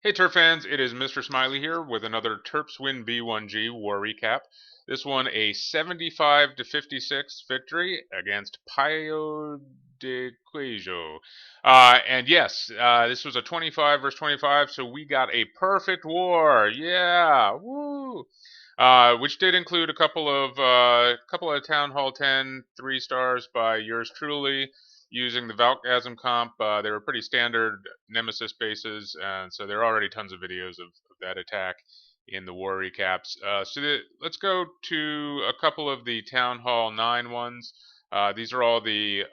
Hey Turf fans, it is Mr. Smiley here with another Terps Win B1G War Recap. This one a 75 to 56 victory against Paio de Queijo. And yes, this was a 25 versus 25, so we got a perfect war. Yeah, woo! Which did include a couple of Town Hall 10 3 stars by yours truly using the Valkgasm comp. They were pretty standard Nemesis bases, and so there are already tons of videos of that attack in the war recaps. Let's go to a couple of the Town Hall 9 ones. These are all the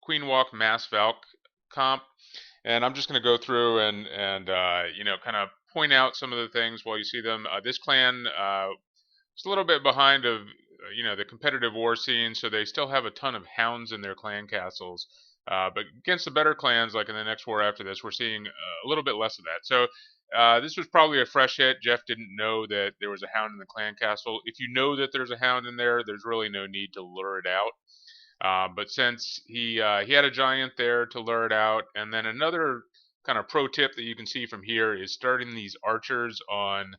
Queen Walk Mass Valk comp, and I'm just going to go through and kind of point out some of the things while you see them. This clan is a little bit behind of the competitive war scene, so they still have a ton of hounds in their clan castles. But against the better clans, like in the next war after this, we're seeing a little bit less of that. So this was probably a fresh hit. Jeff didn't know that there was a hound in the clan castle. If you know that there's a hound in there, there's really no need to lure it out. But since he had a giant there to lure it out, and then another kind of pro tip that you can see from here is starting these archers on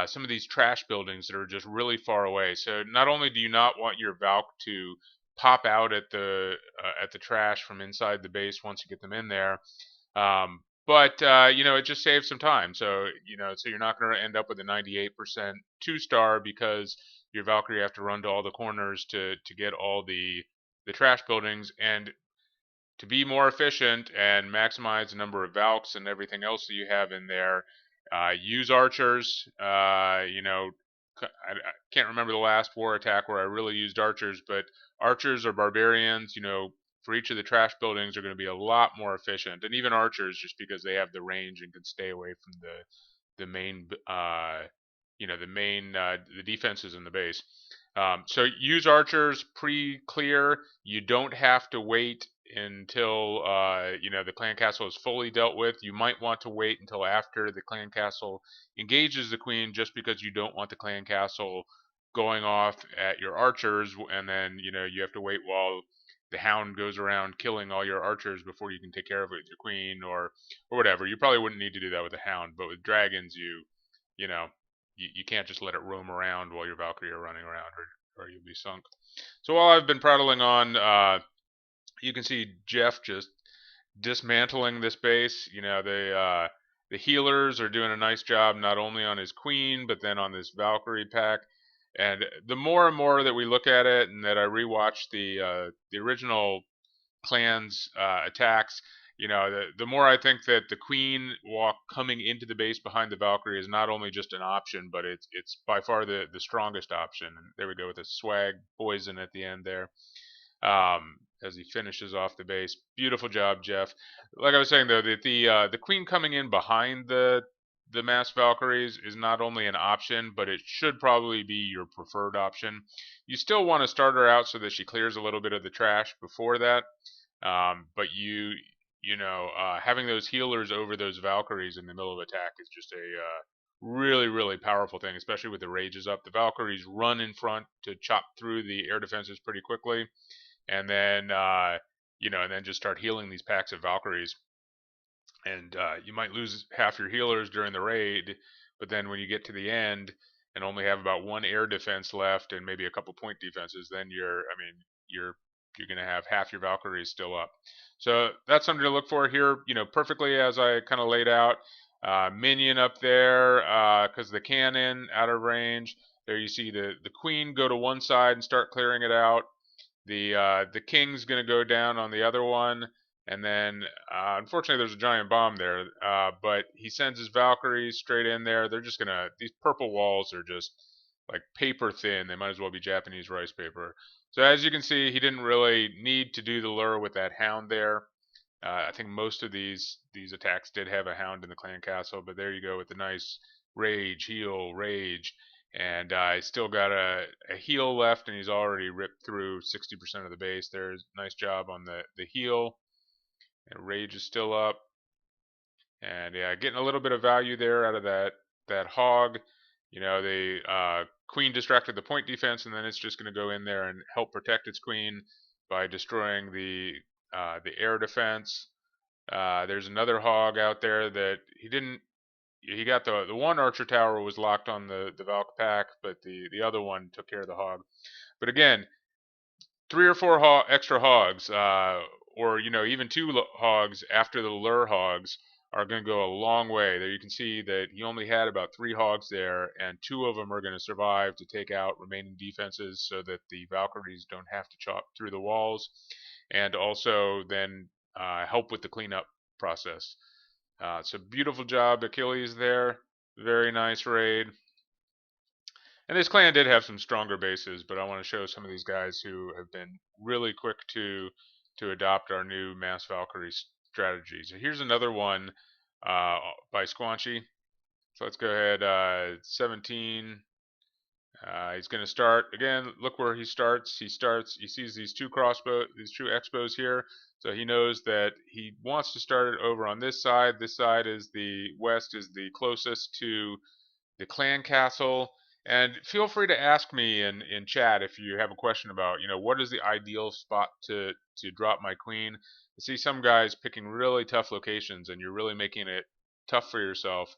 some of these trash buildings that are just really far away. So not only do you not want your Valk to pop out at the trash from inside the base once you get them in there, but it just saves some time. So so you're not going to end up with a 98% 2-star because your Valkyrie have to run to all the corners to get all the trash buildings. And to be more efficient and maximize the number of Valks and everything else that you have in there, use archers. I can't remember the last war attack where I really used archers, but archers or barbarians, for each of the trash buildings are going to be a lot more efficient, and even archers, just because they have the range and can stay away from the main, the defenses in the base. So use archers pre-clear. You don't have to wait until the clan castle is fully dealt with. You might want to wait until after the clan castle engages the queen, just because you don't want the clan castle going off at your archers, and then you have to wait while the hound goes around killing all your archers before you can take care of it with your queen or whatever. You probably wouldn't need to do that with a hound, but with dragons, you know you can't just let it roam around while your Valkyrie are running around, or you'll be sunk. So while I've been prattling on, you can see Jeff just dismantling this base. The healers are doing a nice job not only on his queen but then on this Valkyrie pack. And the more and more that we look at it, and that I rewatch the original clans attacks, the more I think that the queen walk coming into the base behind the Valkyrie is not only just an option, but it's by far the strongest option. And there we go with a swag poison at the end there, as he finishes off the base. Beautiful job, Jeff. Like I was saying though, that the queen coming in behind the mass Valkyries is not only an option, but it should probably be your preferred option. You still want to start her out so that she clears a little bit of the trash before that. But having those healers over those Valkyries in the middle of attack is just a really, really powerful thing, especially with the rages up. The Valkyries run in front to chop through the air defenses pretty quickly, and then just start healing these packs of Valkyries. And you might lose half your healers during the raid, but then when you get to the end and only have about one air defense left and maybe a couple point defenses, then you're going to have half your Valkyries still up. So that's something to look for here. Perfectly as I kind of laid out. Minion up there because the cannon out of range. There you see the queen go to one side and start clearing it out. The king's going to go down on the other one, and then unfortunately there's a giant bomb there. But he sends his Valkyries straight in there. They're just gonna These purple walls are just like paper thin. They might as well be Japanese rice paper. So as you can see, he didn't really need to do the lure with that hound there. I think most of these attacks did have a hound in the clan castle, but there you go with the nice rage, heal, rage, and he's still got a heal left, and he's already ripped through 60% of the base. There's nice job on the heal, and rage is still up, and yeah, getting a little bit of value there out of that hog. The queen distracted the point defense, and then it's just going to go in there and help protect its queen by destroying the air defense. There's another hog out there that he didn't. He got the one archer tower was locked on the Valk pack, but the other one took care of the hog. But again, 3 or 4 extra hogs, or even 2 hogs after the lure hogs are going to go a long way. There you can see that he only had about 3 hogs there, and 2 of them are going to survive to take out remaining defenses so that the Valkyries don't have to chop through the walls, and also then help with the cleanup process. So beautiful job, Achilles there. Very nice raid. And this clan did have some stronger bases, but I want to show some of these guys who have been really quick to adopt our new Mass Valkyrie strategy. So here's another one by Squanchy. So let's go ahead, 17. He's going to start again. Look where he starts. He sees these two X-bows here. So he knows that he wants to start it over on this side. This side is the west, is the closest to the clan castle. And feel free to ask me in chat if you have a question about, what is the ideal spot to drop my queen. I see some guys picking really tough locations, and you're really making it tough for yourself.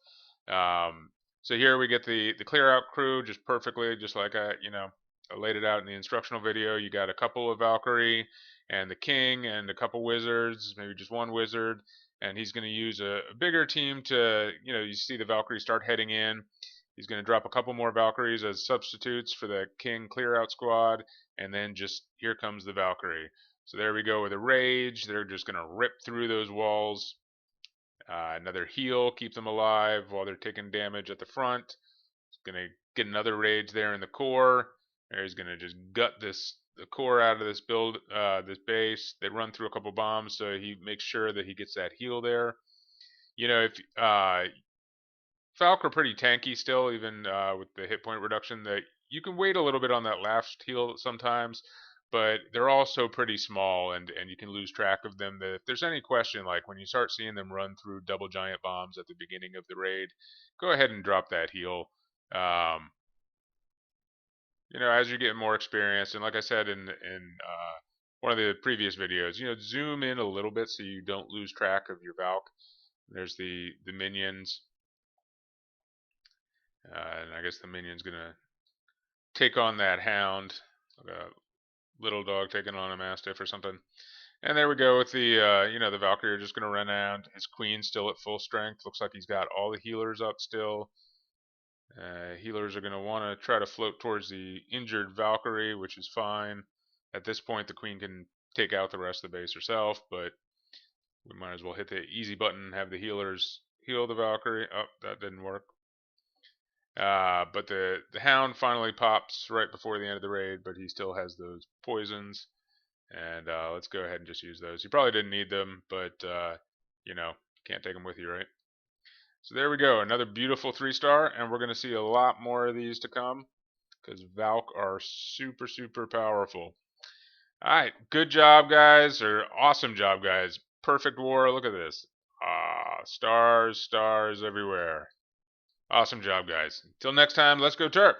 So here we get the clear out crew just perfectly, just like I laid it out in the instructional video. You got a couple of Valkyrie and the king and a couple wizards, maybe just one wizard, and he's going to use a bigger team to, you see the Valkyrie start heading in. He's going to drop a couple more Valkyries as substitutes for the king clear out squad, and then just here comes the Valkyrie. So there we go with a rage. They're just going to rip through those walls. Another heal, keep them alive while they're taking damage at the front. He's going to get another rage there in the core. There he's going to just gut the core out of this this base. They run through a couple bombs, so he makes sure that he gets that heal there. If Valk are pretty tanky still, even with the hit point reduction, that you can wait a little bit on that last heal sometimes, but they're also pretty small, and you can lose track of them. That if there's any question, like when you start seeing them run through double giant bombs at the beginning of the raid, go ahead and drop that heal. As you get more experience, and like I said in one of the previous videos, zoom in a little bit so you don't lose track of your Valk. There's the minions. And I guess the minion's gonna take on that hound, like a little dog taking on a mastiff or something. And there we go with the the Valkyrie are just gonna run out. His queen's still at full strength. Looks like he's got all the healers up still. Healers are gonna want to try to float towards the injured Valkyrie, which is fine. At this point, the queen can take out the rest of the base herself, but we might as well hit the easy button and have the healers heal the Valkyrie. Oh, that didn't work. But the hound finally pops right before the end of the raid, but he still has those poisons. And let's go ahead and just use those. You probably didn't need them, but can't take them with you, right? So there we go, another beautiful 3-star, and we're going to see a lot more of these to come because Valk are super, super powerful. Alright, good job, guys, or awesome job, guys. Perfect war, look at this. Stars, stars everywhere. Awesome job, guys. Until next time, let's go Terp.